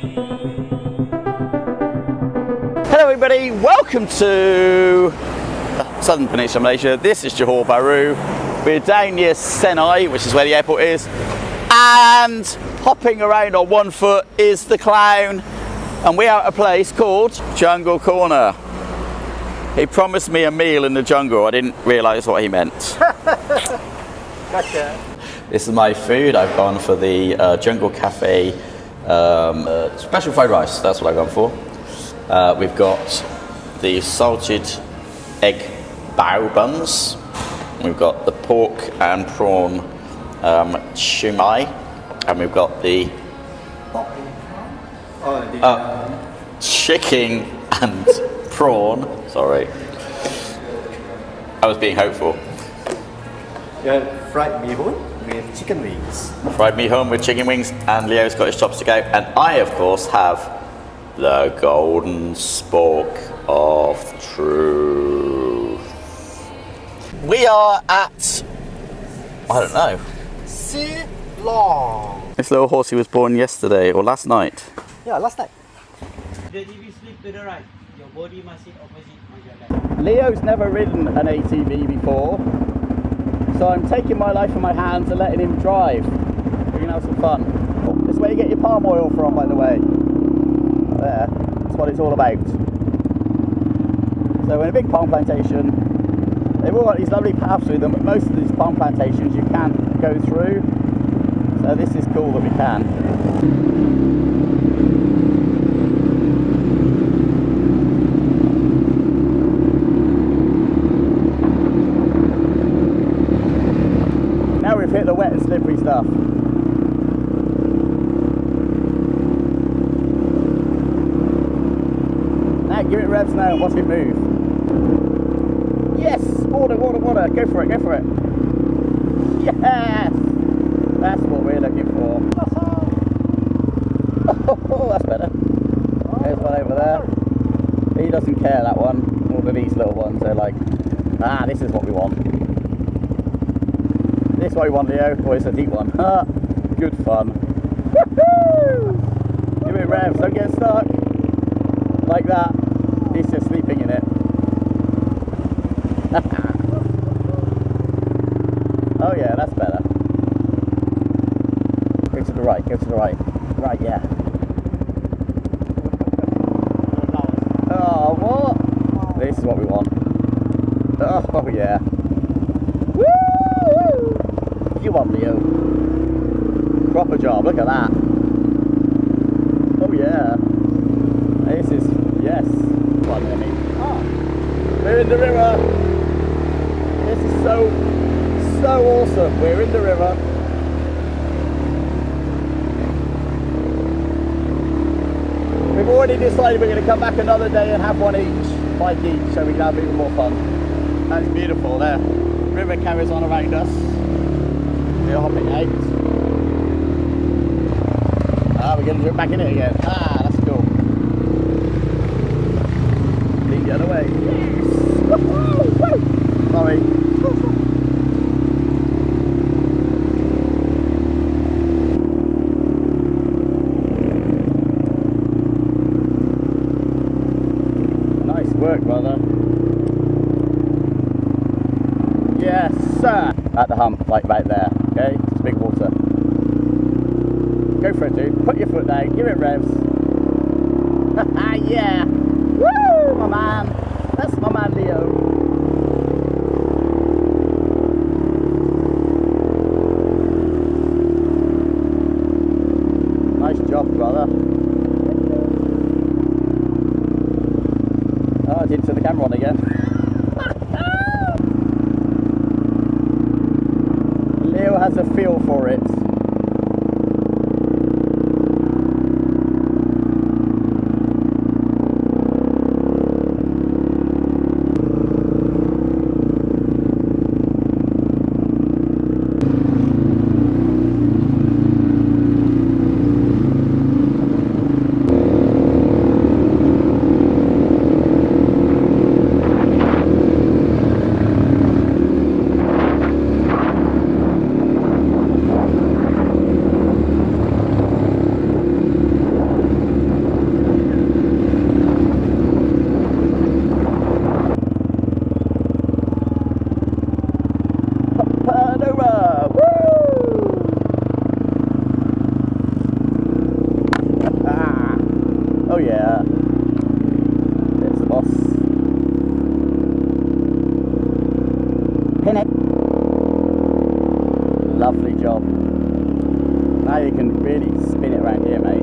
Hello everybody, welcome to Southern Peninsula Malaysia. This is Johor Bahru. We're down near Senai, which is where the airport is, and hopping around on one foot is the clown, and we are at a place called Jungle Corner. He promised me a meal in the jungle. I didn't realise what he meant. Gotcha. This is my food. I've gone for the Jungle Cafe special fried rice. That's what I've gone for. We've got the salted egg bao buns. We've got the pork and prawn shumai, and we've got the chicken and prawn. Sorry, I was being hopeful. Fried mee hoon with chicken wings. Fried mee hoon with chicken wings, and Leo's got his chopstick out, and I, of course, have the golden spork of truth. We are at, I don't know. Seelong. This little horsey was born yesterday or last night. Yeah, last night. If you slip to the right, your body must sit opposite on your left. Leo's never ridden an ATV before, so I'm taking my life in my hands and letting him drive. We're gonna have some fun. This is where you get your palm oil from, by the way. There, that's what it's all about. So we're in a big palm plantation. They've all got these lovely paths through them, but most of these palm plantations you can't go through. So this is cool that we can. Now we've hit the wet and slippery stuff. Now give it revs now and watch it move. Yes! Water, water, water! Go for it, go for it! Yes! That's what we're looking for. Oh, that's better. There's one over there. He doesn't care, that one. All of these little ones, they're like, ah, this is what we want. This is what we want, Leo. Oh, it's a deep one. Good fun. Woohoo! Give it revs, don't get stuck. Like that. He's just sleeping in it. Oh yeah, that's better. Go to the right, go to the right. Right, yeah. Oh, what? This is what we want. Oh yeah. Woo! You want, Leo. Proper job, look at that. Oh yeah. This is, yes. One minute. Oh. We're in the river. This is so awesome. We're in the river. We've already decided we're going to come back another day and have one each, 5 each, so we can have even more fun. That's beautiful there. River carries on around us. We're hopping out. Ah, we're going to jump back in it again. Ah, that's cool. Lead the other way. Yes! Woo-hoo! Sorry. Nice work, brother. Yes, sir. At the hump, like right there. Okay, it's big water. Go for it, dude. Put your foot down. Give it revs. Yeah. Woo, my man. That's my man, Leo. Nice job, brother. Oh, I didn't turn the camera on again. Leo has a feel for it. Oh yeah. It's the boss. Pin it. Lovely job. Now you can really spin it around here, mate.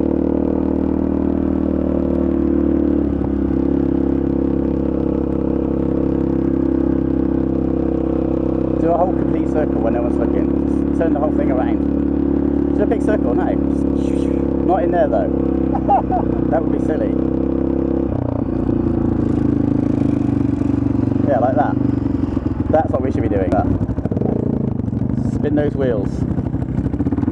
Do a whole complete circle when no one's looking. Just turn the whole thing around. Do a big circle now. Just not in there though. That would be silly. Yeah, like that. That's what we should be doing. Spin those wheels.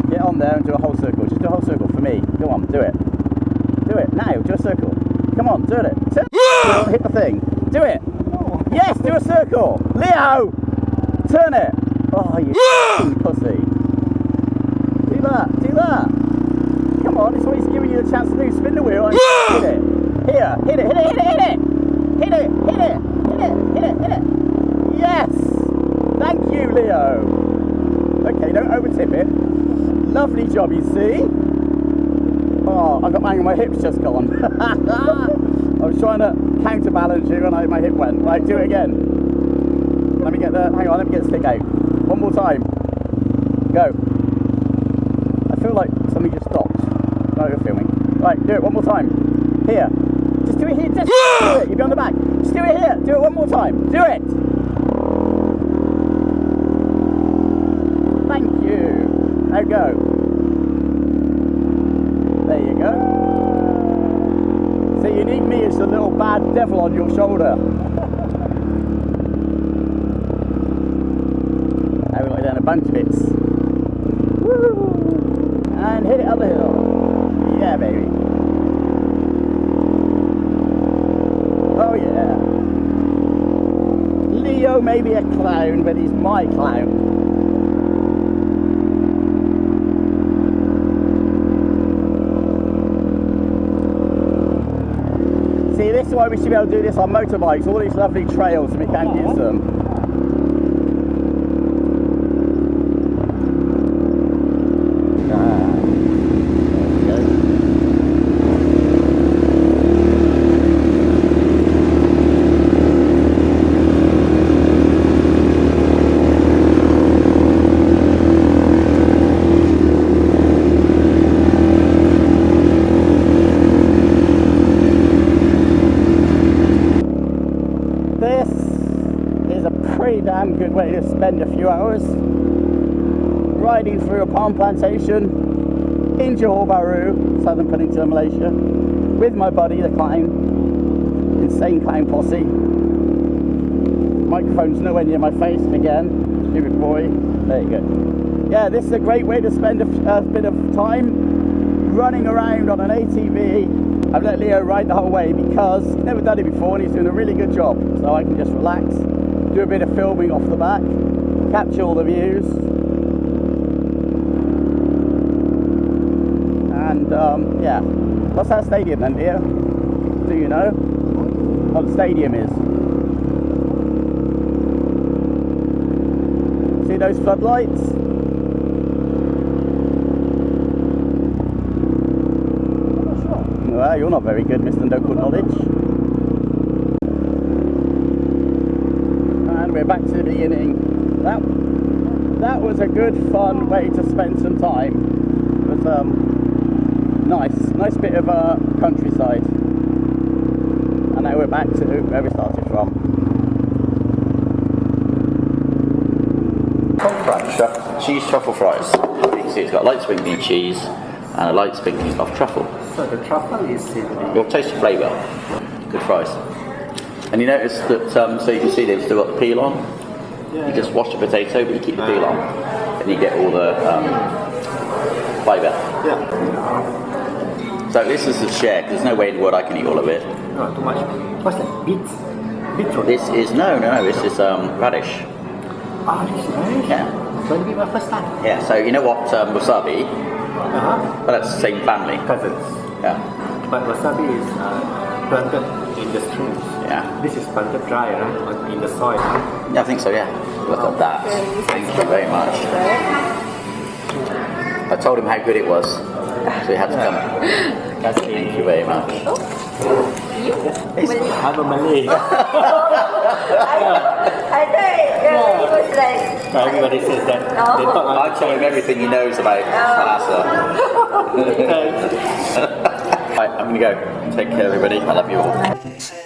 Get on there and do a whole circle. Just do a whole circle for me. Go on, do it. Do it now. Do a circle. Come on, do it. Turn it. Hit the thing. Do it. Yes, do a circle. Leo! Turn it. Oh, you pussy. Do that. Do that. Come on, it's what he's giving you the chance to do. Spin the wheel and hit it. Here. Hit it. Hit it. Hit it. Hit it. Hit it. Hit it. Hit it. Hit it. Hit it. Yes. Thank you, Leo. Okay, don't overtip it. Lovely job, you see. Oh, I got my hips just gone. I was trying to counterbalance you and my hip went. Right, do it again. Let me get the, hang on, let me get the stick out. One more time. Go. I feel like something just stopped. No, you're filming. Right, do it one more time. Here. Just do it here, just do it. You'll be on the back. Just do it here. Do it one more time. Do it. Thank you. Now go. There you go. So you need me as the little bad devil on your shoulder. Now we're going down a bunch of bits. Woo! And hit it up the hill. Yeah, baby. Oh yeah. Leo may be a clown, but he's my clown. See, this is why we should be able to do this on motorbikes, all these lovely trails and we can't use them. Damn good way to spend a few hours riding through a palm plantation in Johor Bahru, southern peninsula Malaysia, with my buddy the clown, insane clown posse. Microphone's nowhere near my face again, stupid boy. There you go. Yeah, this is a great way to spend a bit of time running around on an ATV. I've let Leo ride the whole way because he's never done it before and he's doing a really good job, so I can just relax. Do a bit of filming off the back, capture all the views, and yeah. What's that stadium then, Leo? Do you know? What the stadium is? See those floodlights? I'm not sure. Well, you're not very good, Mr. Local Knowledge. We're back to the beginning. That was a good fun way to spend some time. It was nice bit of countryside. And now we're back to where we started from. Crunch cheese truffle fries. You can see it's got a light sprinkling cheese and a light sprinkling of truffle. So the truffle is in the... You'll taste the flavour. Good fries. And you notice that, so you can see they've still got the peel on. Yeah, you just wash the potato, but you keep the peel on. And you get all the fibre. Yeah. So this is a share, because there's no way in the world I can eat all of it. No, too much. What's that? Beetroot? This is, no, this is radish. Oh, this is radish? Yeah. It's going to be my first time. Yeah, so you know what, wasabi? Uh-huh. Well, that's the same family. Cousins. Yeah. But wasabi is planted in the streams. Yeah. This is planted dry, right? In the soil. Yeah, I think so, yeah. Look at that. Thank you very much. I told him how good it was, so he had to come. Thank you very much. I'm a Malay. I thought it was like. Everybody says that. They thought I tell him everything he knows about Plaza. Right, I'm gonna go. Take care, everybody. I love you all.